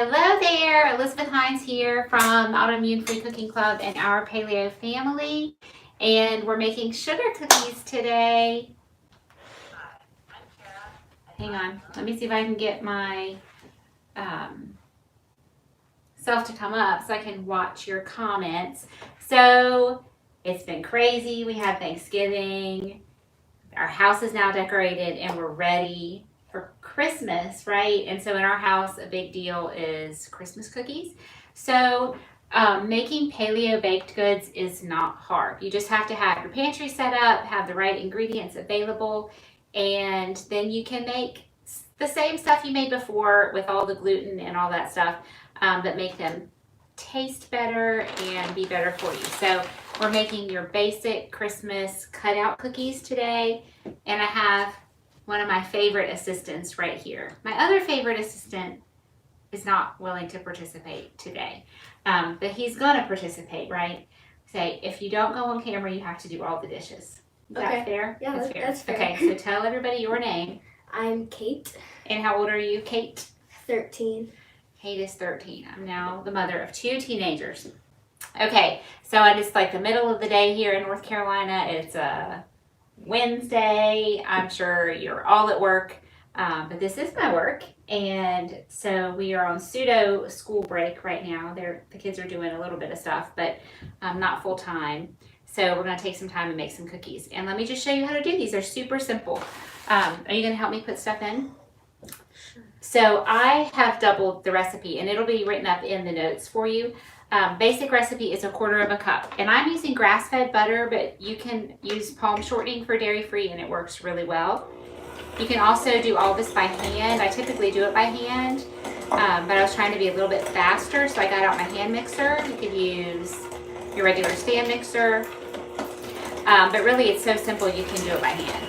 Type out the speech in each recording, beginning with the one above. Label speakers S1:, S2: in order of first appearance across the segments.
S1: Hello there, Elizabeth Hines here from Autoimmune Free Cooking Club and our Paleo family. And we're making sugar cookies today. Hang on, let me see if I can get my self to come up so I can watch your comments. So it's been crazy. We had Thanksgiving. Our house is now decorated and we're ready for Christmas, right? And so in our house, a big deal is Christmas cookies. So making paleo baked goods is not hard. You just have to have your pantry set up, have the right ingredients available, and then you can make the same stuff you made before with all the gluten and all that stuff, but make them taste better and be better for you. So we're making your basic Christmas cutout cookies today, and I have one of my favorite assistants right here. My other favorite assistant is not willing to participate today, but he's gonna participate, right? Say, if you don't go on camera, you have to do all the dishes. Is that fair?
S2: Yeah, that's fair.
S1: Okay, so tell everybody your name.
S2: I'm Kate.
S1: And how old are you, Kate?
S2: 13.
S1: Kate is 13. I'm now the mother of 2 teenagers. Okay, so it's like the middle of the day here in North Carolina. It's a Wednesday. I'm sure you're all at work, but this is my work. And so we are on pseudo school break right now. The kids are doing a little bit of stuff, but not full time. So we're going to take some time and make some cookies. And let me just show you how to do these. They're super simple. Are you going to help me put stuff in?
S2: Sure.
S1: So I have doubled the recipe, and it'll be written up in the notes for you. Basic recipe is 1/4 cup, and I'm using grass-fed butter, but you can use palm shortening for dairy-free, and it works really well. You can also do all this by hand. I typically do it by hand, but I was trying to be a little bit faster, so I got out my hand mixer. You could use your regular stand mixer, but really it's so simple you can do it by hand.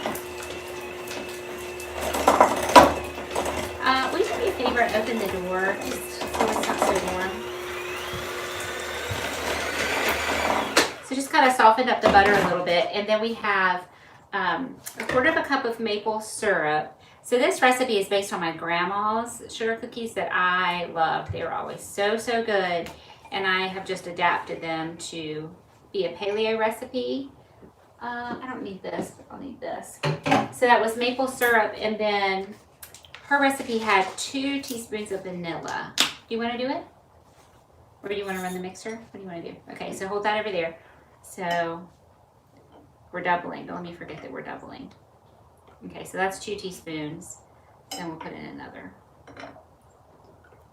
S1: Would you do me a favor and open the door just so it's not so warm? So just kind of softened up the butter a little bit, and then we have 1/4 cup of maple syrup. So this recipe is based on my grandma's sugar cookies that I loved. They were always so good, and I have just adapted them to be a paleo recipe. I don't need this, but I'll need this. So that was maple syrup, and then her recipe had 2 teaspoons of vanilla. Do you want to do it? Or do you want to run the mixer? What do you want to do? Okay, so hold that over there. So we're doubling. Don't let me forget that we're doubling. Okay, so that's 2 teaspoons. Then we'll put in another.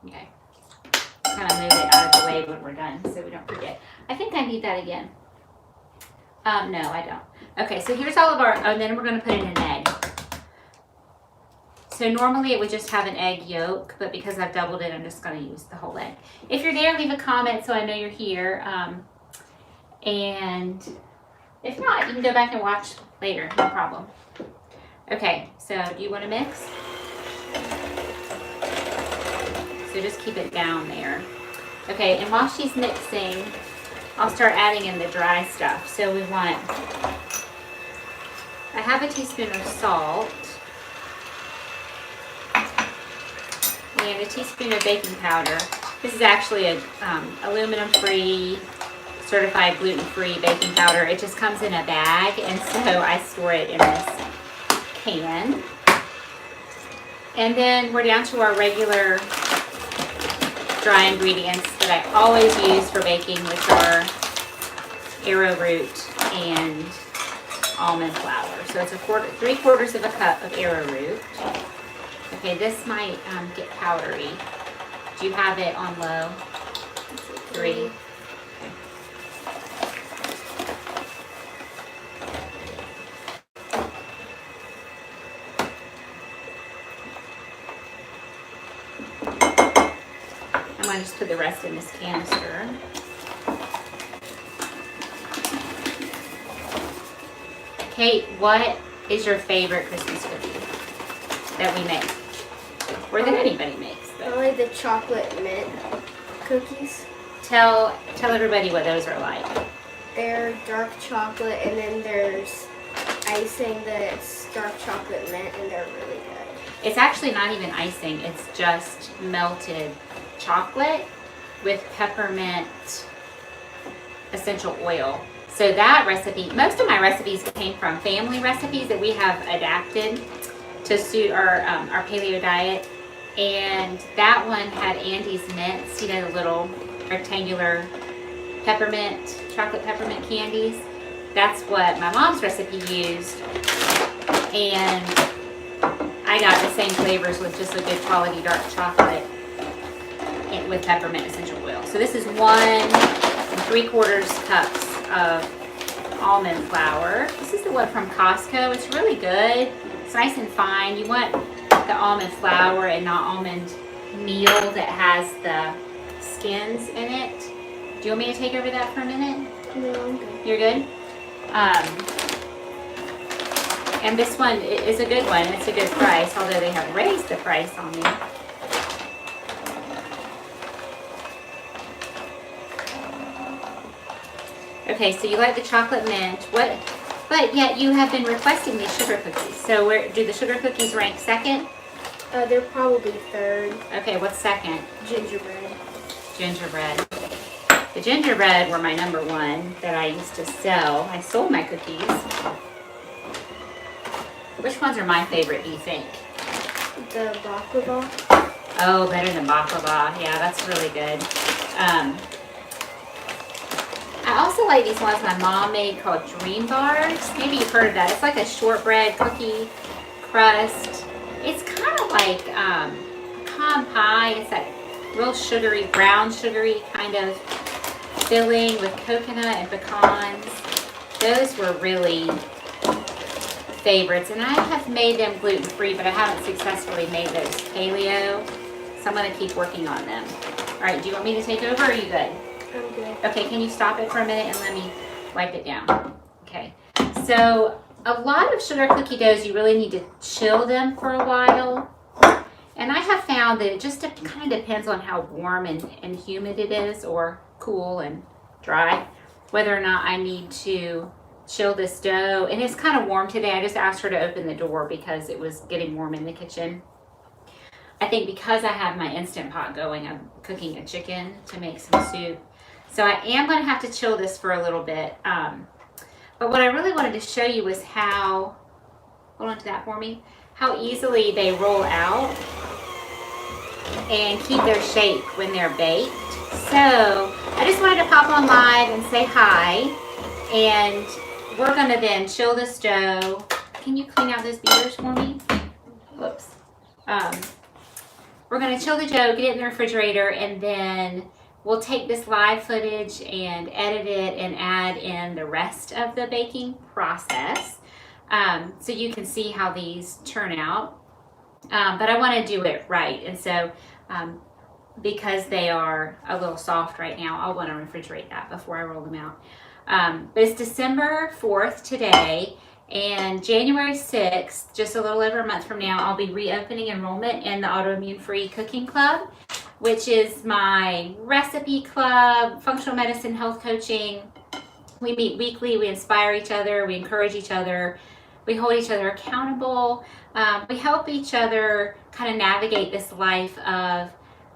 S1: Okay. Kind of move it out of the way when we're done so we don't forget. I think I need that again. No, I don't. Okay, so here's all of our, and then we're going to put in an egg. So normally it would just have an egg yolk, but because I've doubled it, I'm just going to use the whole egg. If you're there, leave a comment so I know you're here. And if not, you can go back and watch later, no problem. Okay, so do you want to mix? So just keep it down there. Okay, and while she's mixing, I'll start adding in the dry stuff. So we want a 1/2 teaspoon of salt and a teaspoon of baking powder. This is actually a aluminum-free, certified gluten-free baking powder. It just comes in a bag, and so I store it in this can. And then we're down to our regular dry ingredients that I always use for baking, which are arrowroot and almond flour. So it's 3/4 cup of arrowroot. Okay, this might get powdery. Do you have it on low? 3. Okay. I'm going to just put the rest in this canister. Kate, what is your favorite Christmas cookie that we make? Or that anybody makes?
S2: I like the chocolate mint cookies.
S1: Tell everybody what those are like.
S2: They're dark chocolate, and then there's icing that's dark chocolate mint, and they're really good.
S1: It's actually not even icing. It's just melted chocolate with peppermint essential oil. So that recipe, most of my recipes came from family recipes that we have adapted to suit our paleo diet. And that one had Andy's mints, you know, the little rectangular peppermint, chocolate peppermint candies. That's what my mom's recipe used. And I got the same flavors with just a good quality dark chocolate and with peppermint essential oil. So this is 1 3/4 cups of almond flour. This is the one from Costco. It's really good. It's nice and fine. You want the almond flour and not almond meal that has the skins in it. Do you want me to take over that for a minute?
S2: No, I'm good.
S1: You're good? And this one is a good one. It's a good price, although they have raised the price on me. Okay, so you like the chocolate mint. But yet you have been requesting these sugar cookies. So where do the sugar cookies rank second?
S2: They're probably third.
S1: Okay, what's second?
S2: Gingerbread.
S1: Gingerbread. The gingerbread were my number one that I used to sell. I sold my cookies. Which ones are my favorite, do you think?
S2: The baklava.
S1: Oh, better than baklava. Yeah, that's really good. I also like these ones my mom made called Dream Bars. Maybe you've heard of that. It's like a shortbread cookie crust. It's kind of like pecan pie. It's that real sugary, brown sugary kind of filling with coconut and pecans. Those were really favorites. And I have made them gluten-free, but I haven't successfully made those paleo. So I'm going to keep working on them. All right, do you want me to take over or are you good?
S2: I'm good.
S1: Okay, can you stop it for a minute and let me wipe it down? Okay, so a lot of sugar cookie doughs, you really need to chill them for a while. And I have found that it just kind of depends on how warm and humid it is, or cool and dry, whether or not I need to chill this dough. And it's kind of warm today. I just asked her to open the door because it was getting warm in the kitchen. I think because I have my Instant Pot going, I'm cooking a chicken to make some soup. So I am going to have to chill this for a little bit. But what I really wanted to show you was how, hold on to that for me, how easily they roll out and keep their shape when they're baked. So I just wanted to pop on live and say hi. And we're going to then chill this dough. Can you clean out those beaters for me? Whoops. We're going to chill the dough, get it in the refrigerator, and then we'll take this live footage and edit it and add in the rest of the baking process so you can see how these turn out. But I want to do it right. And so because they are a little soft right now, I'll want to refrigerate that before I roll them out. But it's December 4th today. And January 6th, just a little over a month from now, I'll be reopening enrollment in the Autoimmune Free Cooking Club, which is my recipe club, functional medicine, health coaching. We meet weekly, we inspire each other, we encourage each other, we hold each other accountable. We help each other kind of navigate this life of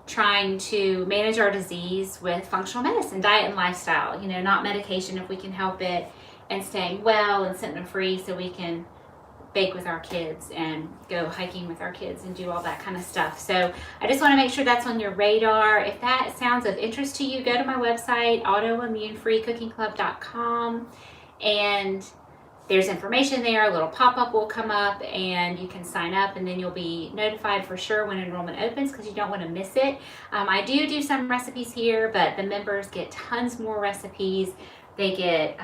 S1: trying to manage our disease with functional medicine, diet and lifestyle, you know, not medication if we can help it, and staying well and symptom free so we can bake with our kids and go hiking with our kids and do all that kind of stuff. So I just want to make sure that's on your radar. If that sounds of interest to you, go to my website, autoimmunefreecookingclub.com, and there's information there. A little pop-up will come up and you can sign up, and then you'll be notified for sure when enrollment opens because you don't want to miss it. I do some recipes here, but the members get tons more recipes. They get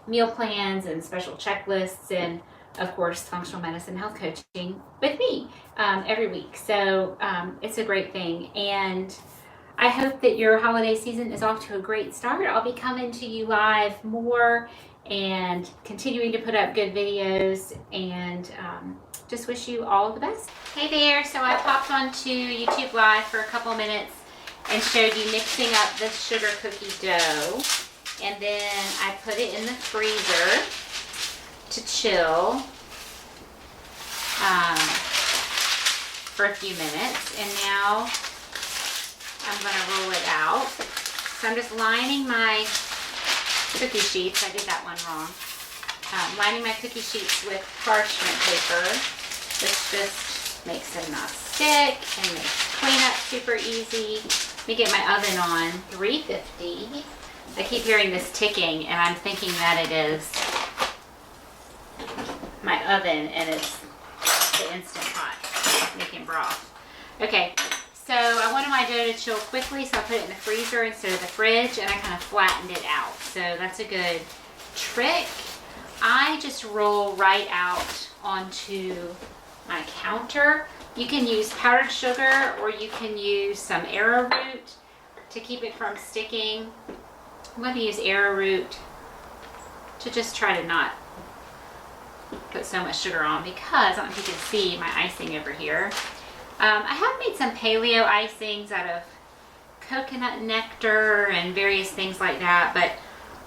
S1: meal plans and special checklists, and of course functional medicine health coaching with me every week. So it's a great thing, and I hope that your holiday season is off to a great start. I'll be coming to you live more and continuing to put up good videos, and just wish you all the best. Hey there, so I popped onto YouTube Live for a couple minutes and showed you mixing up the sugar cookie dough. And then I put it in the freezer to chill for a few minutes. And now I'm going to roll it out. So I'm just lining my cookie sheets. I did that one wrong. Lining my cookie sheets with parchment paper. This just makes them not stick and makes cleanup super easy. Let me get my oven on 350. I keep hearing this ticking and I'm thinking that it is my oven and it's the Instant Pot making broth. Okay, so I wanted my dough to chill quickly, so I put it in the freezer instead of the fridge, and I kind of flattened it out. So that's a good trick. I just roll right out onto my counter. You can use powdered sugar or you can use some arrowroot to keep it from sticking. I'm going to use arrowroot to just try to not put so much sugar on, because I don't know if you can see my icing over here. I have made some paleo icings out of coconut nectar and various things like that, but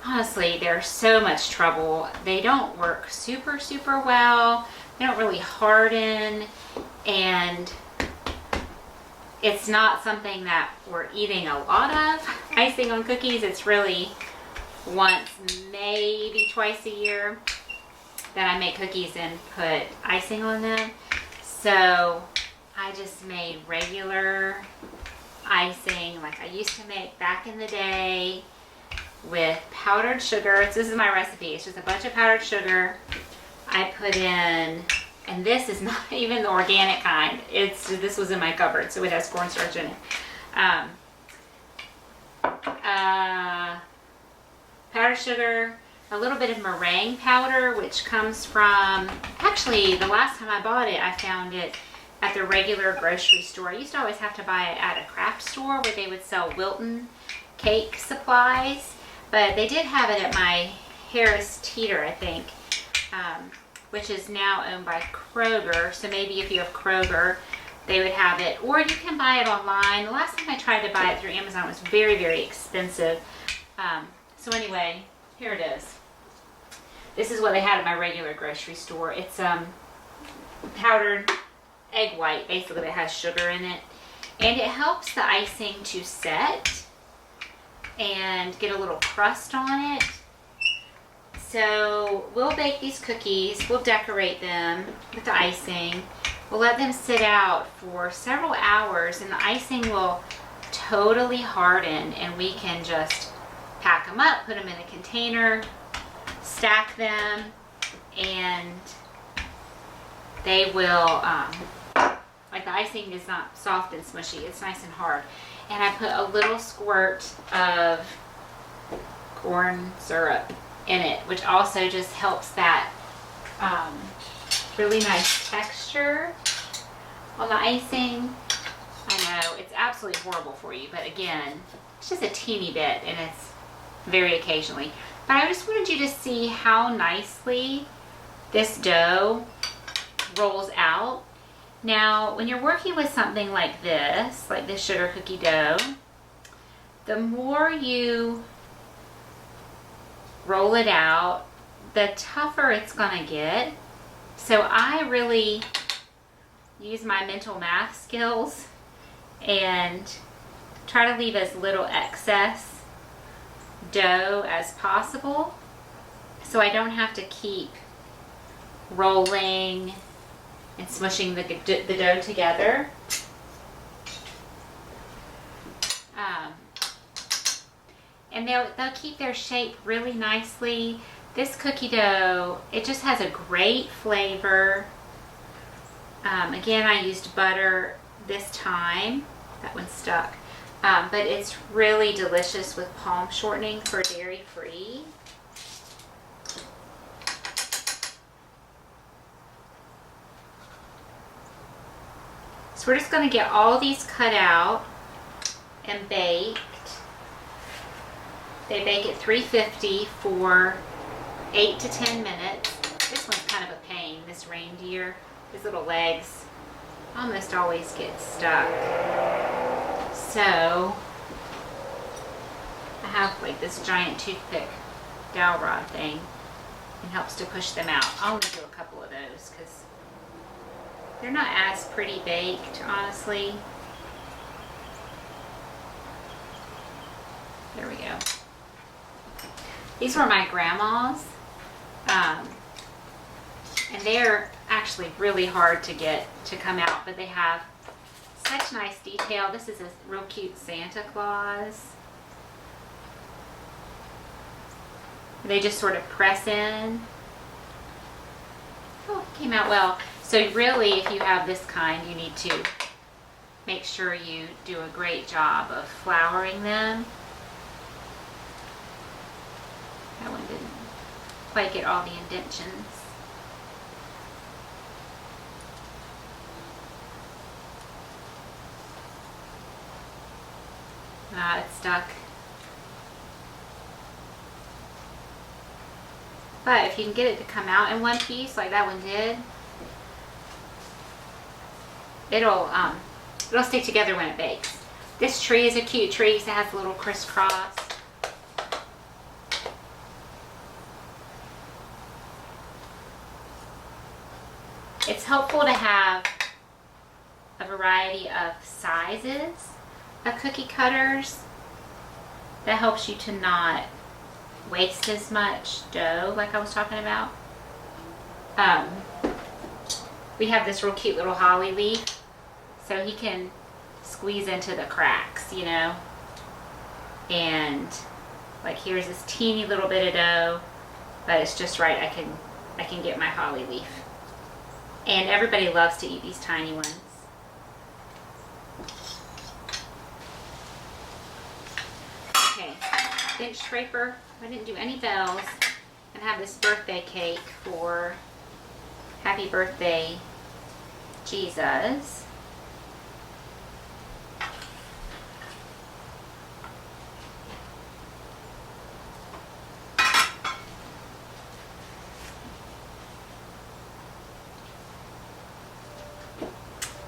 S1: honestly, they're so much trouble. They don't work super well. They don't really harden, and it's not something that we're eating a lot of. Icing on cookies, it's really once, maybe twice a year that I make cookies and put icing on them. So I just made regular icing like I used to make back in the day with powdered sugar. So this is my recipe. It's just a bunch of powdered sugar. I put in, and this is not even the organic kind. This was in my cupboard, so it has cornstarch in it. Powdered sugar, a little bit of meringue powder, which comes from, actually the last time I bought it, I found it at the regular grocery store. I used to always have to buy it at a craft store where they would sell Wilton cake supplies, but they did have it at my Harris Teeter, I think, which is now owned by Kroger. So maybe if you have Kroger, they would have it, or you can buy it online. The last time I tried to buy it through Amazon, it was very expensive. So anyway, here it is. This is what they had at my regular grocery store. It's powdered egg white, basically, that has sugar in it, and it helps the icing to set and get a little crust on it. So we'll bake these cookies, we'll decorate them with the icing, we'll let them sit out for several hours, and the icing will totally harden, and we can just pack them up, put them in a container, stack them, and they will, like the icing is not soft and smushy, it's nice and hard. And I put a little squirt of corn syrup in it, which also just helps that really nice texture on the icing. I know, it's absolutely horrible for you, but again, it's just a teeny bit, and it's very occasionally. But I just wanted you to see how nicely this dough rolls out. Now, when you're working with something like this sugar cookie dough, the more you roll it out, the tougher it's gonna get. So I really use my mental math skills and try to leave as little excess dough as possible, so I don't have to keep rolling and smushing the dough together. And they'll keep their shape really nicely. This cookie dough, it just has a great flavor. Again, I used butter this time. That one stuck. But it's really delicious with palm shortening for dairy free. So we're just going to get all these cut out and baked. They bake at 350 for 8 to 10 minutes. This one's kind of a pain, this reindeer. His little legs almost always get stuck. So I have like this giant toothpick dowel rod thing, and helps to push them out. I'll only do a couple of those because they're not as pretty baked, honestly. These were my grandma's. And they're actually really hard to get to come out, but they have such nice detail. This is a real cute Santa Claus. They just sort of press in. Oh, it came out well. So really, if you have this kind, you need to make sure you do a great job of flouring them. That one didn't quite get all the indentions. It's stuck. But if you can get it to come out in one piece like that one did, it'll stick together when it bakes. This tree is a cute tree. It has a little crisscross. It's helpful to have a variety of sizes of cookie cutters. That helps you to not waste as much dough like I was talking about. We have this real cute little holly leaf, so he can squeeze into the cracks, you know. And like here's this teeny little bit of dough, but it's just right. I can get my holly leaf. And everybody loves to eat these tiny ones. Okay, bench scraper. I didn't do any bells. And have this birthday cake for Happy Birthday, Jesus.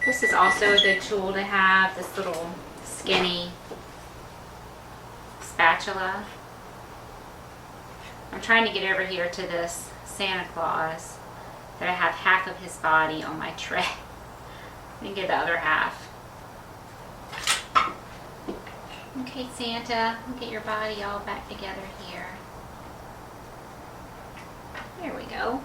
S1: This is also a good tool to have, this little skinny spatula. I'm trying to get over here to this Santa Claus that I have half of his body on my tray. And get the other half. Okay, Santa, get your body all back together here. There we go.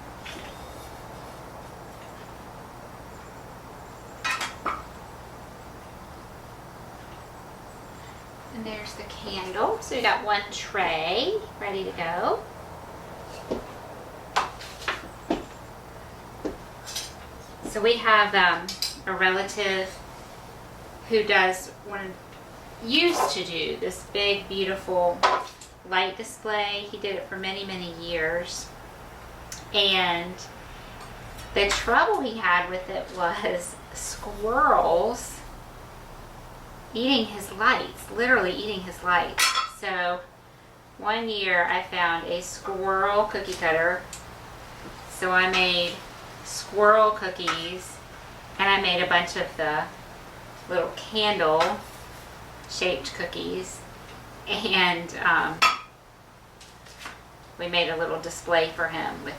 S1: And there's the candle. So we got one tray ready to go. So we have a relative who used to do this big, beautiful light display. He did it for many, many years. And the trouble he had with it was squirrels eating his lights, literally eating his lights. So one year I found a squirrel cookie cutter. So I made squirrel cookies, and I made a bunch of the little candle shaped cookies, and we made a little display for him with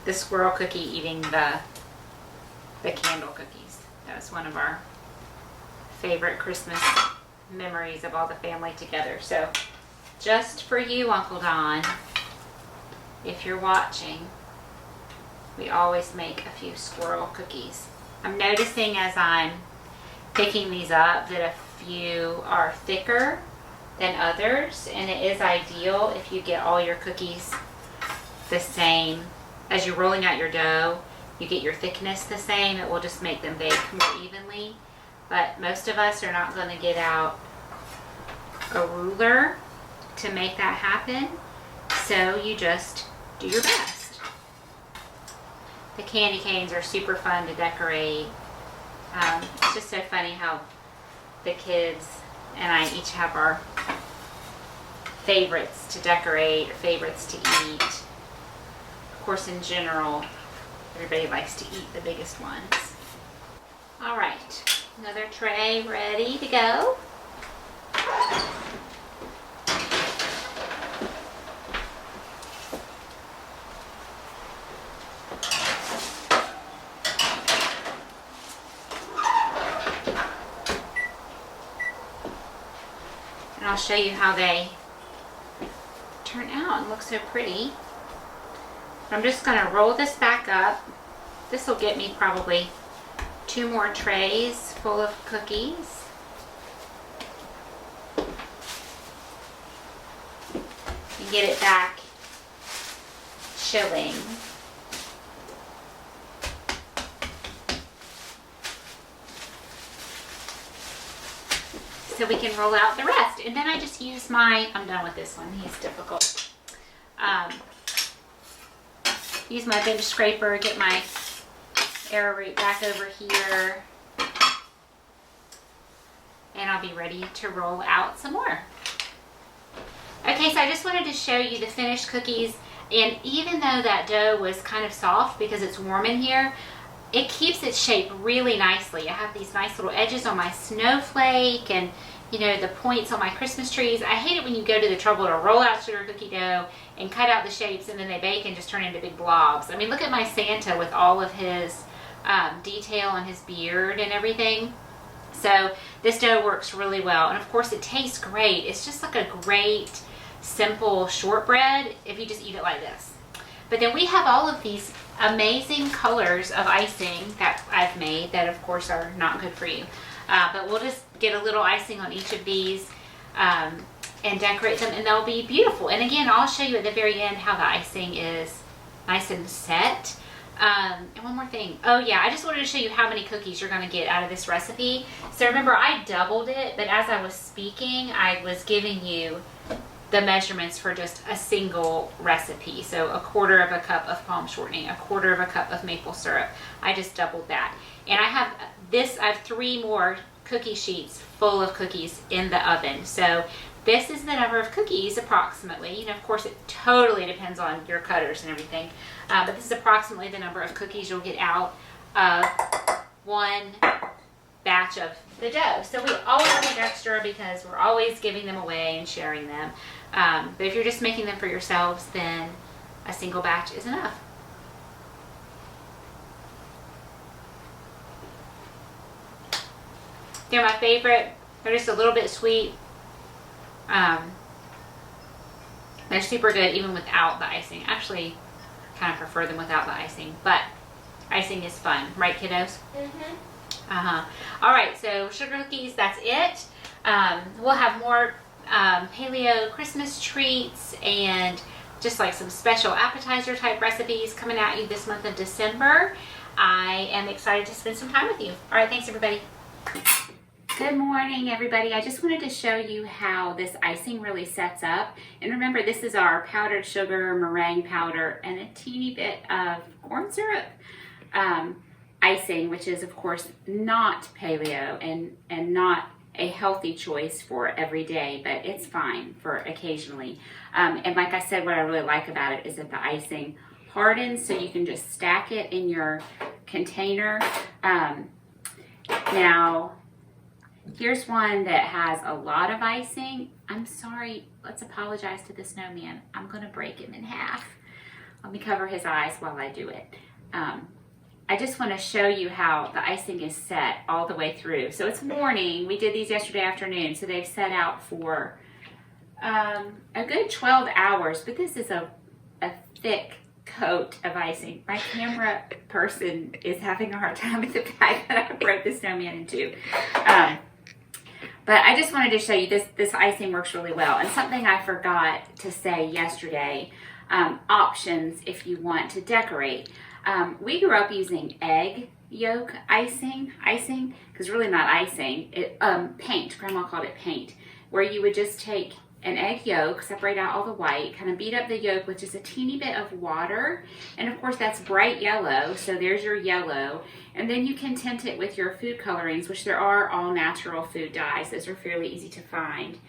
S1: the squirrel cookie eating the candle cookies. That was one of our favorite Christmas memories of all the family together. So just for you, Uncle Don, if you're watching, we always make a few squirrel cookies. I'm noticing as I'm picking these up that a few are thicker than others, and it is ideal if you get all your cookies the same. As you're rolling out your dough, you get your thickness the same. It will just make them bake more evenly. But most of us are not going to get out a ruler to make that happen, so you just do your best. The candy canes are super fun to decorate. It's just so funny how the kids and I each have our favorites to decorate or favorites to eat. Of course, in general, everybody likes to eat the biggest ones. All right, another tray ready to go. And I'll show you how they turn out and look so pretty. I'm just going to roll this back up. This will get me probably 2 more trays full of cookies. And get it back chilling. So we can roll out the rest. And then I just use my, I'm done with this one, he's difficult. Use my bench scraper, get my arrowroot back over here. And I'll be ready to roll out some more. Okay, so I just wanted to show you the finished cookies. And even though that dough was kind of soft because it's warm in here, it keeps its shape really nicely. I have these nice little edges on my snowflake and, you know, the points on my Christmas trees. I hate it when you go to the trouble to roll out sugar cookie dough and cut out the shapes and then they bake and just turn into big blobs. I mean, look at my Santa with all of his detail on his beard and everything. So this dough works really well. And of course it tastes great. It's just like a great, simple shortbread if you just eat it like this. But then we have all of these amazing colors of icing that I've made that of course are not good for you. But we'll just get a little icing on each of these and decorate them and they'll be beautiful. And again, I'll show you at the very end how the icing is nice and set. And one more thing. Oh yeah, I just wanted to show you how many cookies you're going to get out of this recipe. So remember, I doubled it, but as I was speaking, I was giving you the measurements for just a single recipe. So 1/4 cup of palm shortening, 1/4 cup of maple syrup. I just doubled that. And I have 3 more cookie sheets full of cookies in the oven. So this is the number of cookies approximately. You know, of course it totally depends on your cutters and everything. But this is approximately the number of cookies you'll get out of 1 batch of the dough. So we always make extra because we're always giving them away and sharing them. But if you're just making them for yourselves, then a single batch is enough. They're my favorite. They're just a little bit sweet. They're super good even without the icing. Actually, I kind of prefer them without the icing, but icing is fun. Right, kiddos? Mm-hmm. All right, so sugar cookies, that's it. We'll have more paleo Christmas treats and just like some special appetizer type recipes coming at you this month of December. I am excited to spend some time with you. All right, thanks everybody. Good morning, everybody. I just wanted to show you how this icing really sets up. And remember, this is our powdered sugar, meringue powder, and a teeny bit of corn syrup icing, which is, of course, not paleo and not a healthy choice for every day, but it's fine for occasionally. And like I said, what I really like about it is that the icing hardens, so you can just stack it in your container. Now, here's one that has a lot of icing. I'm sorry, let's apologize to the snowman. I'm gonna break him in half. Let me cover his eyes while I do it. I just wanna show you how the icing is set all the way through. So it's morning, we did these yesterday afternoon, so they've set out for a good 12 hours, but this is a thick coat of icing. My camera person is having a hard time with the bag that I broke the snowman into. But I just wanted to show you this icing works really well. And something I forgot to say yesterday, options if you want to decorate. We grew up using egg yolk icing, because really not icing, paint. Grandma called it paint, where you would just take an egg yolk, separate out all the white, kind of beat up the yolk with just a teeny bit of water. And of course that's bright yellow, so there's your yellow. And then you can tint it with your food colorings, which there are all natural food dyes. Those are fairly easy to find.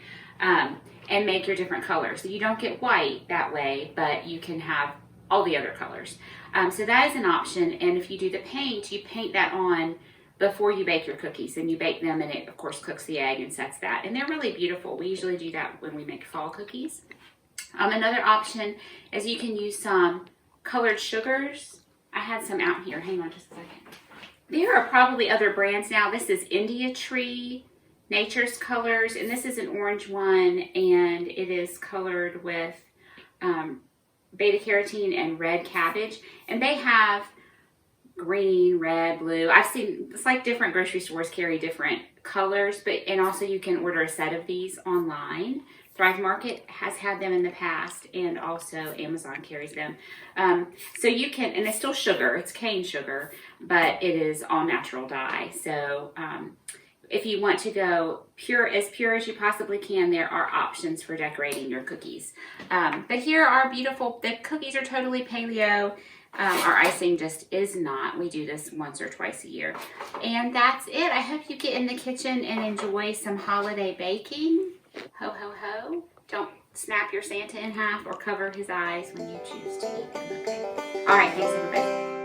S1: And make your different colors. So you don't get white that way, but you can have all the other colors. So that is an option. And if you do the paint, you paint that on before you bake your cookies, and you bake them, and it of course cooks the egg and sets that, and they're really beautiful. We usually do that when we make fall cookies. Another option is you can use some colored sugars. I had some out here, hang on just a second. There are probably other brands now. This is India Tree Nature's Colors, and this is an orange one, and it is colored with beta carotene and red cabbage, and they have green, red, blue. I've seen, it's like different grocery stores carry different colors, and also you can order a set of these online. Thrive Market has had them in the past, and also Amazon carries them. So you can, and it's still sugar, it's cane sugar, but it is all natural dye. So if you want to go as pure as you possibly can, there are options for decorating your cookies. But here are beautiful, the cookies are totally paleo. Our icing just is not. We do this once or twice a year. And that's it. I hope you get in the kitchen and enjoy some holiday baking. Ho, ho, ho. Don't snap your Santa in half or cover his eyes when you choose to eat them, okay? All right, thanks everybody.